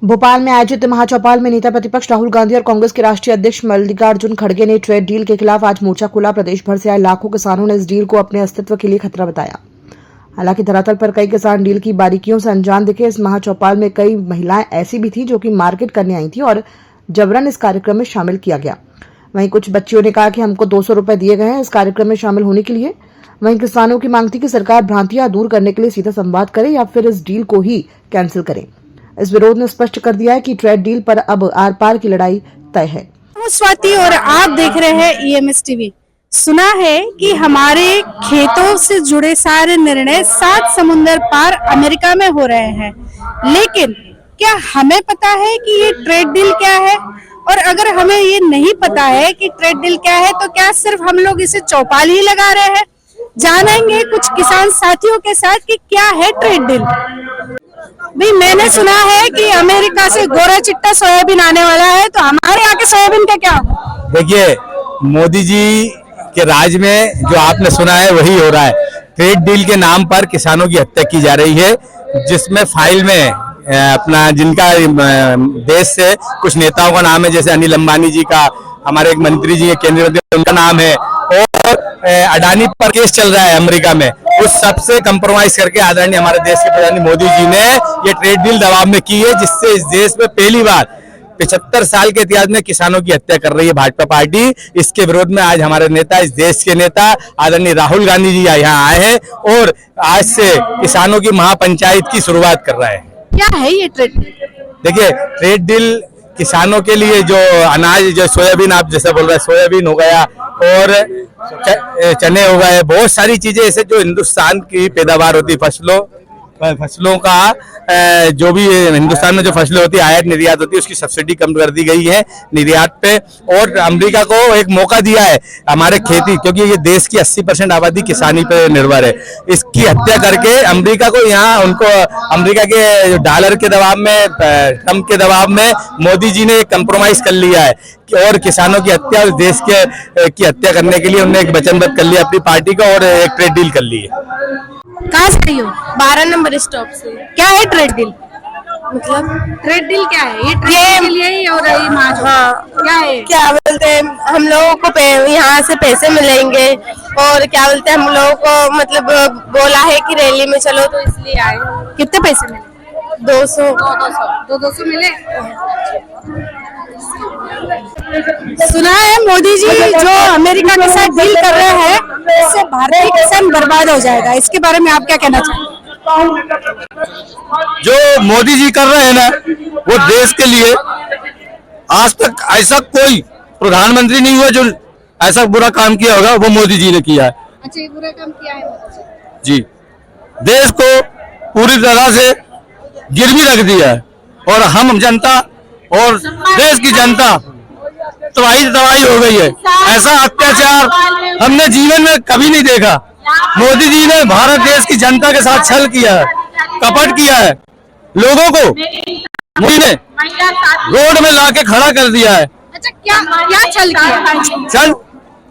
भोपाल में आयोजित महाचौपाल में नेता प्रतिपक्ष राहुल गांधी और कांग्रेस के राष्ट्रीय अध्यक्ष मल्लिकार्जुन खड़गे ने ट्रेड डील के खिलाफ आज मोर्चा खोला। प्रदेश भर से आए लाखों किसानों ने इस डील को अपने अस्तित्व के लिए खतरा बताया। हालांकि धरातल पर कई किसान डील की बारीकियों से अनजान दिखे। इस महाचौपाल में कई महिलाएं ऐसी भी थी जो कि मार्केट करने आई थी और जबरन इस कार्यक्रम में शामिल किया गया। वहीं कुछ बच्चियों ने कहा कि हमको 200 रुपए दिए गए हैं इस कार्यक्रम में शामिल होने के लिए। वहीं किसानों की मांग थी कि सरकार भ्रांतियां दूर करने के लिए सीधा संवाद करे या फिर इस डील को ही कैंसिल करे। इस विरोध ने स्पष्ट कर दिया है कि ट्रेड डील पर अब आर पार की लड़ाई तय है। स्वाति और आप देख रहे हैं ईएमएस टीवी। सुना है कि हमारे खेतों से जुड़े सारे निर्णय 7 समुंदर पार अमेरिका में हो रहे हैं, लेकिन क्या हमें पता है कि ये ट्रेड डील क्या है? और अगर हमें ये नहीं पता है कि ट्रेड डील क्या है, तो क्या सिर्फ हम लोग इसे चौपाल ही लगा रहे हैं? जानेंगे कुछ किसान साथियों के साथ कि क्या है ट्रेड डील। भाई, मैंने सुना है कि अमेरिका से गोरा चिट्टा सोयाबीन आने वाला है, तो हमारे यहाँ के सोयाबीन का क्या होगा? देखिए, मोदी जी के राज में जो आपने सुना है वही हो रहा है। ट्रेड डील के नाम पर किसानों की हत्या की जा रही है, जिसमें फाइल में अपना जिनका देश से कुछ नेताओं का नाम है, जैसे अनिल अंबानी जी का, हमारे एक मंत्री जी है केंद्रीय मंत्री, उनका नाम है, और अडानी पर केस चल रहा है अमेरिका में। उस सबसे कंप्रोमाइज करके आदरणीय हमारे देश के प्रधानमंत्री मोदी जी ने ये ट्रेड डील दबाव में की है, जिससे इस देश में पहली बार 75 साल के इतिहास में किसानों की हत्या कर रही है भाजपा पार्टी। इसके विरोध में आज हमारे नेता, इस देश के नेता आदरणीय राहुल गांधी जी यहाँ आए हैं और आज से किसानों की महापंचायत की शुरुआत कर रहे हैं। क्या है ये ट्रेड डील? देखिए, ट्रेड डील किसानों के लिए जो अनाज, जो सोयाबीन, आप जैसा बोल रहे हैं, सोयाबीन हो गया और चने हो गए, बहुत सारी चीजें ऐसे जो हिंदुस्तान की पैदावार होती, फसलों का जो भी हिंदुस्तान में जो फसलें होती है, आयात निर्यात होती है, उसकी सब्सिडी कम कर दी गई है निर्यात पे। और अमेरिका को एक मौका दिया है हमारे खेती, क्योंकि ये देश की 80% आबादी किसानी पे निर्भर है। इसकी हत्या करके अमेरिका को यहाँ उनको अमेरिका के डॉलर के दबाव में, ट्रम्प के दबाव में मोदी जी ने कंप्रोमाइज कर लिया है और किसानों की हत्या और देश के की हत्या करने के लिए उन्होंने एक वचनबद्ध कर लिया अपनी पार्टी का और एक ट्रेड डील कर ली है। कहाँ से आई हो? 12 नंबर स्टॉप से। क्या है ट्रेड डील? मतलब ट्रेड डील क्या है? ये ट्रेड के लिए ही हो रही मार्च। हाँ, क्या है? क्या बोलते हैं, हम लोगों को यहाँ से पैसे मिलेंगे और क्या बोलते हैं, हम लोगों को मतलब बोला है कि रैली में चलो, तो इसलिए आए। कितने पैसे मिले? 200 मिले। सुना है मोदी जी जो अमेरिका के साथ डील कर रहे हैं, इससे भारतीय किसान बर्बाद हो जाएगा। इसके बारे में आप क्या कहना चाहेंगे? जो मोदी जी कर रहे हैं ना, वो देश के लिए आज तक ऐसा कोई प्रधानमंत्री नहीं हुआ जो ऐसा बुरा काम किया होगा, वो मोदी जी ने किया है। अच्छा, ये बुरा काम किया है जी, देश को पूरी तरह से गिरवी रख दिया है और हम जनता और देश की जनता तबाही हो गई है। ऐसा अत्याचार हमने जीवन में कभी नहीं देखा। मोदी जी ने भारत देश की जनता के साथ छल किया है, कपट किया है। लोगों को मोदी ने रोड में लाके खड़ा कर दिया है। अच्छा, क्या छल किया? चल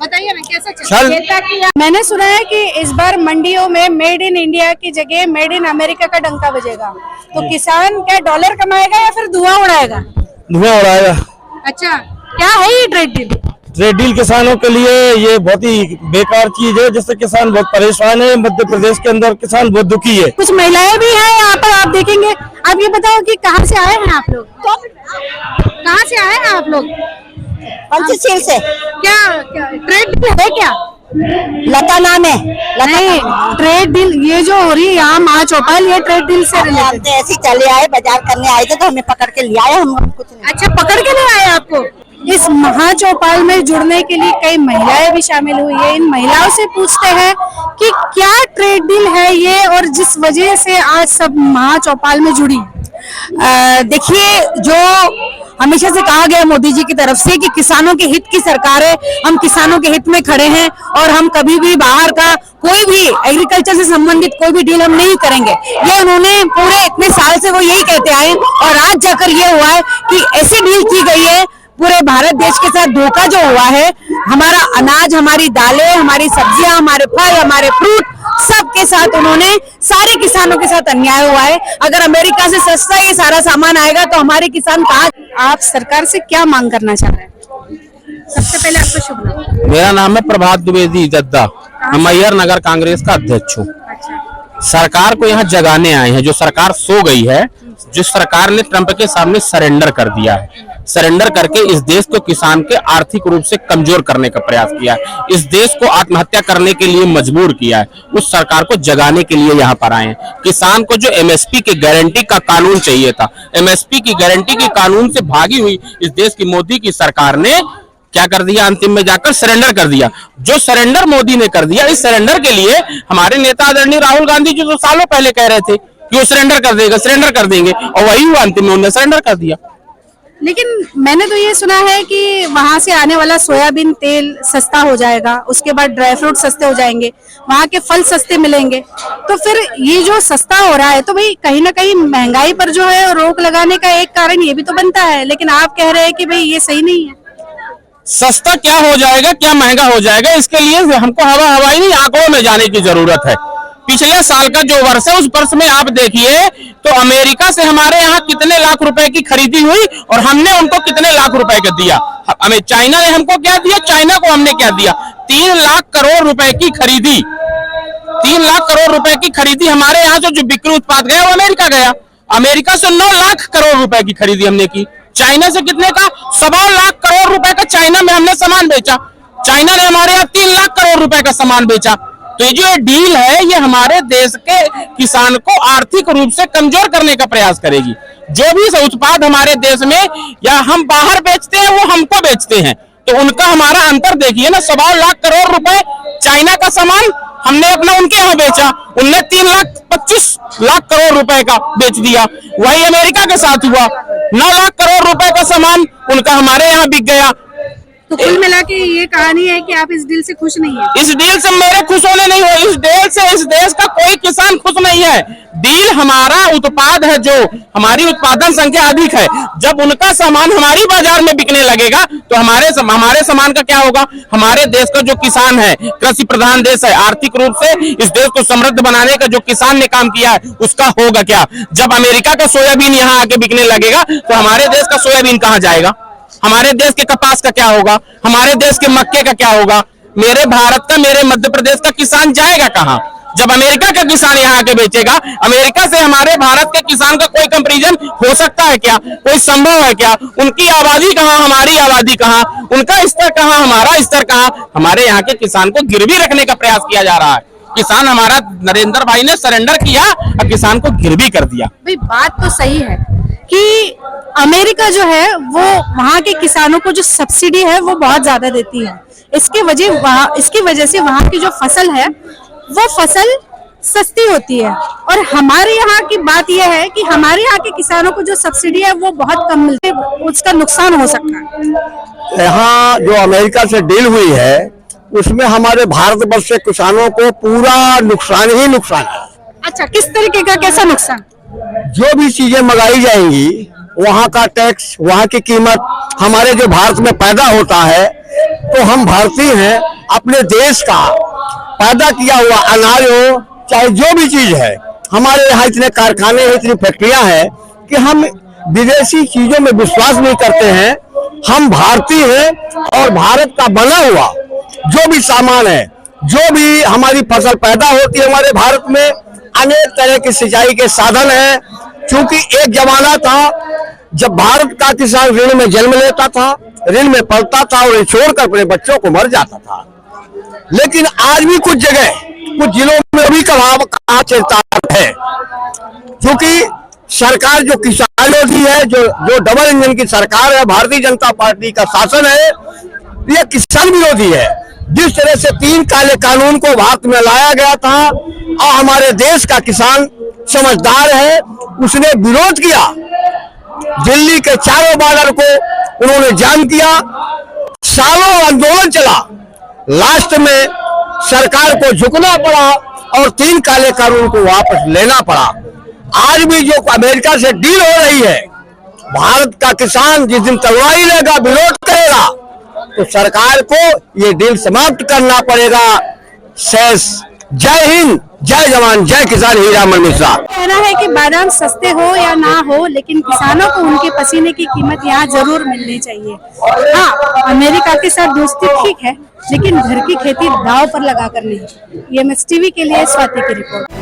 बताइए ना, कैसा छल? मैंने सुना है कि इस बार मंडियों में मेड इन इंडिया की जगह मेड इन अमेरिका का डंका बजेगा, तो किसान क्या डॉलर कमाएगा या फिर धुआं उड़ाएगा? धुआं उड़ाएगा। अच्छा, क्या है ये ट्रेड डील? ट्रेड डील किसानों के लिए ये बहुत ही बेकार चीज है, जिससे किसान बहुत परेशान है। मध्य प्रदेश के अंदर किसान बहुत दुखी है। कुछ महिलाएं भी हैं यहाँ पर, आप देखेंगे। आप ये बताओ कि कहाँ से आए हैं आप लोग? कहाँ से आए हैं आप लोग? पंचशील से। क्या ट्रेड डील है क्या? लता नाम है। नहीं, ट्रेड डील ये जो हो रही है यहाँ महाचौपाल, ये ट्रेड डील से रिलेटेड। ऐसे चले आए, बाजार करने आए थे तो हमें पकड़ के ले आए, हम कुछ नहीं। अच्छा, पकड़ के ले आए आपको? इस महाचौपाल में जुड़ने के लिए कई महिलाएं भी शामिल हुई है। इन महिलाओं से पूछते हैं कि क्या ट्रेड डील है ये, और जिस वजह से आज सब महाचौपाल में जुड़ी। देखिए, जो हमेशा से कहा गया मोदी जी की तरफ से कि किसानों के हित की सरकार है, हम किसानों के हित में खड़े हैं और हम कभी भी बाहर का कोई भी एग्रीकल्चर से संबंधित कोई भी डील हम नहीं करेंगे। ये उन्होंने पूरे इतने साल से वो यही कहते आए और आज जाकर ये हुआ है कि ऐसी डील की गई है। पूरे भारत देश के साथ धोखा जो हुआ है, हमारा अनाज, हमारी दालें, हमारी सब्जियां, हमारे फल, हमारे फ्रूट सबके साथ उन्होंने, सारे किसानों के साथ अन्याय हुआ है। अगर अमेरिका से सस्ता ये सारा सामान आएगा तो हमारे किसान कहाँ। आप सरकार से क्या मांग करना चाह रहे हैं? सबसे पहले आपका शुभ नाम। मेरा नाम है प्रभात द्विवेदी जद्दा, मैं मैयर नगर कांग्रेस का अध्यक्ष हूँ। सरकार को यहाँ जगाने आए हैं। जो सरकार सो गई है, जिस सरकार ने ट्रंप के सामने सरेंडर कर दिया है, सरेंडर करके इस देश को किसान के आर्थिक रूप से कमजोर करने का प्रयास किया है, इस देश को आत्महत्या करने के लिए मजबूर किया है, उस सरकार को जगाने के लिए यहाँ पर आए हैं। किसान को जो एमएसपी की गारंटी का कानून चाहिए था, एमएसपी की गारंटी के कानून से भागी हुई इस देश की मोदी की सरकार ने क्या कर दिया, अंतिम में जाकर सरेंडर कर दिया। जो सरेंडर मोदी ने कर दिया, इस सरेंडर के लिए हमारे नेता आदरणीय राहुल गांधी जी जो सालों पहले कह रहे थे कि वो सरेंडर कर देगा, सरेंडर कर देंगे, और वही हुआ, अंतिम में उन्होंने सरेंडर कर दिया। लेकिन मैंने तो ये सुना है कि वहां से आने वाला सोयाबीन तेल सस्ता हो जाएगा, उसके बाद ड्राई फ्रूट सस्ते हो जाएंगे, वहां के फल सस्ते मिलेंगे। तो फिर ये जो सस्ता हो रहा है तो भाई कहीं ना कहीं महंगाई पर जो है रोक लगाने का एक कारण ये भी तो बनता है। लेकिन आप कह रहे हैं कि भाई ये सही नहीं है। सस्ता क्या हो जाएगा, क्या महंगा हो जाएगा, इसके लिए हमको हवाई नहीं, आंकड़ों में जाने की जरूरत है। पिछले साल का जो वर्ष है, उस वर्ष में आप देखिए तो अमेरिका से हमारे यहाँ कितने लाख रुपए की खरीदी हुई और हमने उनको कितने लाख रुपए का दिया। हमें चाइना ने हमको क्या दिया, चाइना को हमने क्या दिया, 3 लाख करोड़ रुपए की खरीदी। 3 लाख करोड़ रुपए की खरीदी हमारे यहाँ से जो बिक्री उत्पाद गया वो अमेरिका गया। अमेरिका से 9 लाख करोड़ रुपए की खरीदी हमने की। चाइना से कितने का, 1.25 लाख करोड़ रुपए का चाइना में हमने सामान बेचा। चाइना ने हमारे यहाँ 3 लाख करोड़ रुपए का सामान बेचा। तो ये जो डील है, ये हमारे देश के किसान को आर्थिक रूप से कमजोर करने का प्रयास करेगी। जो भी उत्पाद हमारे देश में या हम बाहर बेचते हैं वो हमको बेचते हैं, तो उनका हमारा अंतर देखिए ना। 1.25 लाख करोड़ रुपए चाइना का सामान हमने अपना उनके यहाँ बेचा, उनने 3.25 लाख करोड़ रुपए का बेच दिया। वही अमेरिका के साथ हुआ, 9 लाख करोड़ रुपए का सामान उनका हमारे यहाँ बिक गया। तो कुल मिला के ये कहानी है कि आप इस डील से खुश नहीं है। इस डील से मेरे खुश होने नहीं हो, इस डील से इस देश का कोई किसान खुश नहीं है। डील हमारा उत्पाद है, जो हमारी उत्पादन संख्या अधिक है, जब उनका सामान हमारी बाजार में बिकने लगेगा तो हमारे सामान का क्या होगा। हमारे देश का जो किसान है, कृषि प्रधान देश है, आर्थिक रूप से इस देश को समृद्ध बनाने का जो किसान ने काम किया है उसका होगा क्या। जब अमेरिका का सोयाबीन यहाँ आके बिकने लगेगा तो हमारे देश का सोयाबीन कहाँ जाएगा, हमारे देश के कपास का क्या होगा, हमारे देश के मक्के का क्या होगा। मेरे भारत का, मेरे मध्य प्रदेश का किसान जाएगा कहाँ जब अमेरिका का किसान यहाँ आके बेचेगा। अमेरिका से हमारे भारत के किसान का कोई कंपैरिजन हो सकता है क्या, कोई संभव है क्या। उनकी आबादी कहाँ, हमारी आबादी कहाँ, उनका स्तर कहाँ, हमारा स्तर कहाँ। हमारे यहाँ के किसान को गिरवी रखने का प्रयास किया जा रहा है। किसान हमारा, नरेंद्र भाई ने सरेंडर किया और किसान को गिरवी कर दिया। भाई बात तो सही है कि अमेरिका जो है वो वहाँ के किसानों को जो सब्सिडी है वो बहुत ज्यादा देती है। इसकी वजह से वहाँ की जो फसल है वो फसल सस्ती होती है। और हमारे यहाँ की बात यह है कि हमारे यहाँ के किसानों को जो सब्सिडी है वो बहुत कम मिलती है, उसका नुकसान हो सकता है। यहाँ जो अमेरिका से डील हुई है उसमें हमारे भारतवर्ष के किसानों को पूरा नुकसान ही नुकसान है। अच्छा, किस तरीके का, कैसा नुकसान? जो भी चीजें मंगाई जाएंगी वहाँ का टैक्स, वहाँ की कीमत, हमारे जो भारत में पैदा होता है, तो हम भारतीय हैं, अपने देश का पैदा किया हुआ अनाज हो चाहे जो भी चीज है, हमारे यहाँ इतने कारखाने हैं, इतनी फैक्ट्रियां हैं कि हम विदेशी चीजों में विश्वास नहीं करते हैं। हम भारतीय हैं और भारत का बना हुआ जो भी सामान है, जो भी हमारी फसल पैदा होती है हमारे भारत में, अनेक तरह की सिंचाई के साधन है। क्योंकि एक जमाना था जब भारत का किसान ऋण में जन्म लेता था, ऋण में पलता था और छोड़कर अपने बच्चों को मर जाता था। लेकिन आज भी कुछ जगह, कुछ जिलों में अभी कहा चलता है, क्योंकि सरकार जो किसान विरोधी है, जो डबल इंजन की सरकार है, भारतीय जनता पार्टी का शासन है, ये किसान विरोधी है। जिस तरह से 3 काले कानून को भारत में लाया गया था और हमारे देश का किसान समझदार है, उसने विरोध किया। दिल्ली के चारों बॉर्डर को उन्होंने जाम किया, सालों आंदोलन चला, लास्ट में सरकार को झुकना पड़ा और 3 काले कानून को वापस लेना पड़ा। आज भी जो अमेरिका से डील हो रही है, भारत का किसान जिस दिन तलवारी लेगा, विरोध करेगा, तो सरकार को ये डील समाप्त करना पड़ेगा। शेष जय हिंद। जय जवान जय किसान, हीरामन मिश्रा। कहना है कि बादाम सस्ते हो या ना हो, लेकिन किसानों को उनके पसीने की कीमत यहाँ जरूर मिलनी चाहिए। हाँ, अमेरिका के साथ दोस्ती ठीक है, लेकिन घर की खेती दांव पर लगा कर नहीं। EMS टीवी के लिए स्वाति की रिपोर्ट।